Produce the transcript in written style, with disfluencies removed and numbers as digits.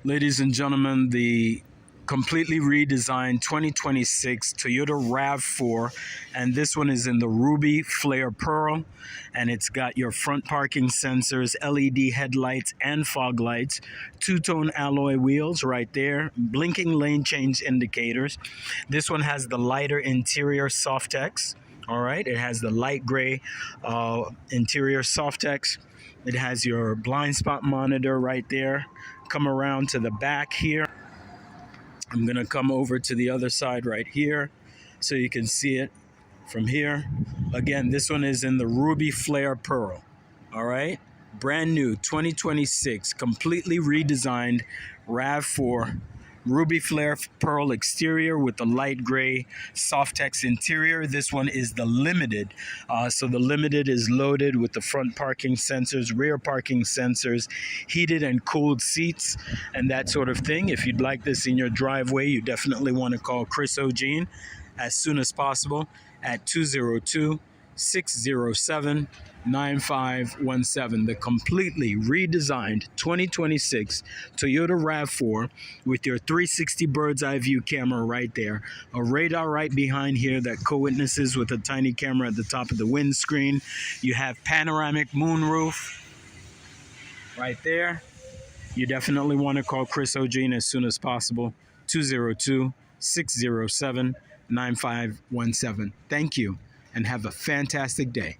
Ladies and gentlemen, the completely redesigned 2026 Toyota RAV4, and this one is in the ruby flare pearl, and it's got your front parking sensors, LED headlights and fog lights, two-tone alloy wheels right there, blinking lane change indicators. This one has the lighter interior Softex. All right, it has the light gray interior Softex. It has your blind spot monitor right there. Come around to the back here. I'm gonna come over to the other side right here so you can see it from here. Again, this one is in the ruby flare pearl. All right, brand new 2026, completely redesigned RAV4 ruby flare pearl exterior with the light gray Softex interior. This one is the limited. So the limited is loaded with the front parking sensors, rear parking sensors, heated and cooled seats, and that sort of thing. If you'd like this in your driveway, you definitely want to call Chris O'Gene as soon as possible at 202-607-9517. The completely redesigned 2026 Toyota RAV4 with your 360 bird's eye view camera right there, a radar right behind here that co-witnesses with a tiny camera at the top of the windscreen. You have panoramic moonroof right there. You definitely want to call Chris O'Gene as soon as possible. 202-607-9517. Thank you and have a fantastic day.